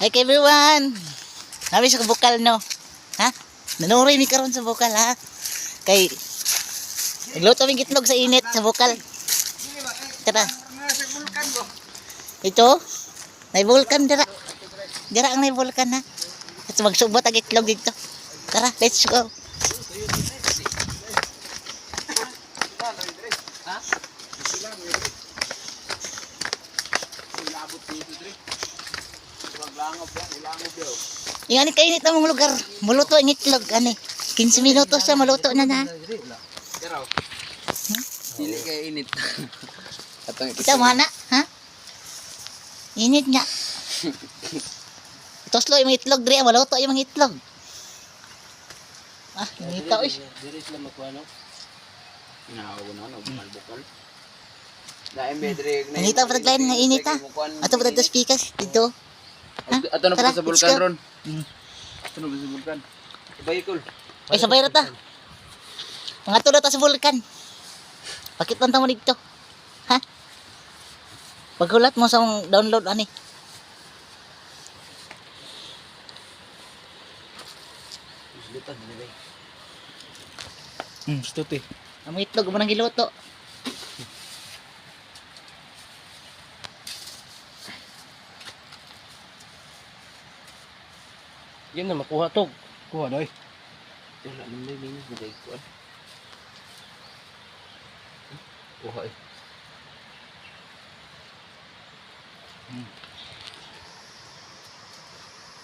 Hi everyone. Nabi sa bukal no. Ha? Nanuri mi karon sa bukal ha. Kay nagluto mi gitlog sa init sa bukal. Tara. Ito, may vulkan dira. Dira ang may vulkan ha. At magsubot ang itlog dito. Tara, let's go. Yung ani kainit na mong lugar, muluto ang itlog, ani. 15 minutos siya, maluto na na. Dili kay init. Kita mo na, ha? Init nga. Toslo yung itlog, Dre, maluto yung mga itlog. Ah, inita, uy. Dili sila makuha no. Inahaw na bukal. Daem bedre. Inita pa taglayan nga inita. Ato pa tagtos pikas dito. Ato na Tara, pa sa let's bulkan go. ron. Ato na pa sa bulkan. Bayikol. Ay, sabay rata. Mga tulo ta sa vulkan. Bakit lang mo dito? Ha? Paghulat mo sa download, ani. Stuti. Ang mga itlog mo nang giluto. Yan na makuha to. Kuha doy. Wala man may linis na day kuha. Kuha eh.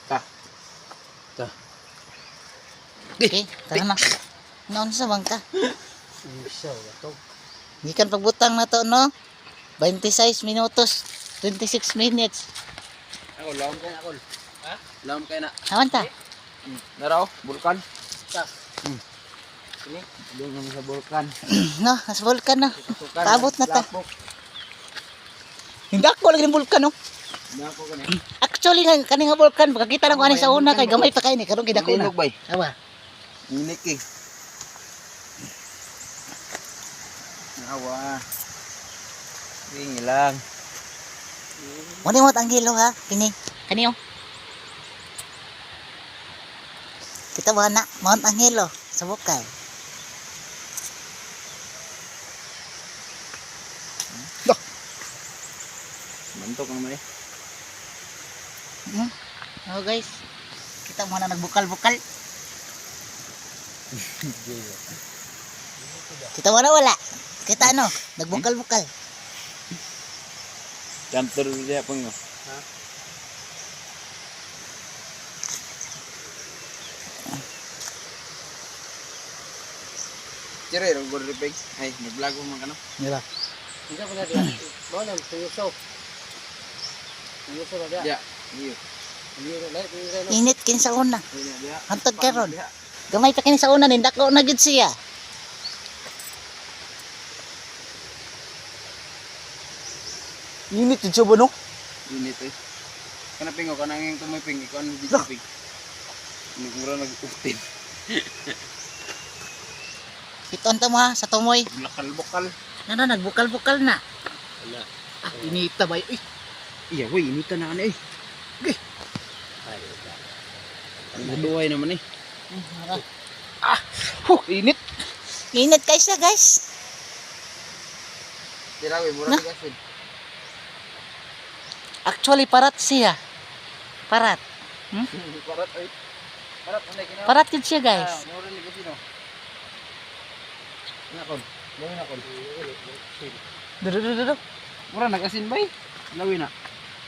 Ta. Okay, tara na. Naon sa bangka. Isa to. Gikan pagbutang na to, no? 26 minutos. 26 minutes. Ako laom kay na ako. Ha? Laom kay na. Awan ta? Naraw, bulkan. Ta. Ini, doon naman sa bulkan. No, nasa vulkan na. Paabot na ta. Hindi ako lagi ng vulkan, no? Nako kani. Actually, kaning nga vulkan, makakita lang ko ani sa una, kay gamay pa kayo ni. Karong gidako na. Bay. Awa. Niki. Nawa. Ring lang. Muna mo ang hilo, ha? Kini. Kaniyo. Kita ba na? Mount Angelo sa bukal. Mantok naman eh. Oh guys, kita mo na nagbukal-bukal. Kita mo na wala. Kita ano, nagbukal-bukal. Kantor dia pang no. Ha? Cire ro gor repeg. Ay, nag-vlog mo man kano. Nila. Hindi pa na dia. Mo na tuyuso. Tuyuso na dia. Ya, iyo. Hindi na light ni no. Init kin sa una. Ini dia. Hantod karon. Gamay pa kini sa una, nindako na gid siya. Init jud ba no? Init eh. Kana pingo kanang yung tumoy ping ikaw ang video ping. Ini mura nag-uptin. Piton ta mo ha, sa tumoy. Lakal-bukal. Nana, nagbukal-bukal na. Wala. Ah, inita ba? Uy, Iya, wey, inita na ano eh. Naduway naman eh. Init. init kayo siya guys. Tirawi, mura Na? gasin. Actually, parat siya. Parat. Parat ay. Parat anay kinaw. Parat yun siya guys. Mura ni gasin oh. Nakon. Lawi nakon. Dudu. Mura nagasin bay. Lawi na.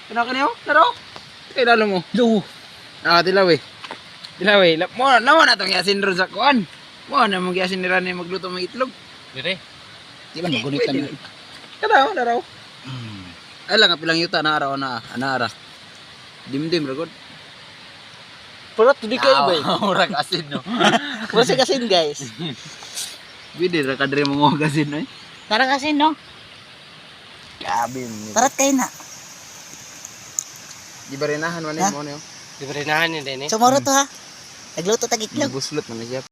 Kana kaniyo? Taro. Kay dalo mo. Duhu. Ah, tilawi. Tilawi. Mo naman na tong yasin ron sa kuan. Mo na mong yasin ni Rani magluto ng itlog. Dire. Di ba nagulitan na? Kada daraw. Ay lang pilang yuta na araw na anara. Dim-dim ragod. Parat di kayo ba? Mura asin no. Kasi kasin guys. Bidi ra kadre mo gasin ay. Tara kasin no? Gabi mo. Parat kayo na. Di ba rinahan man Ha? mo no? Di ba rinahan ni din eh. Sumuro to ha. Nagluto tag itlog. Buslot man siya.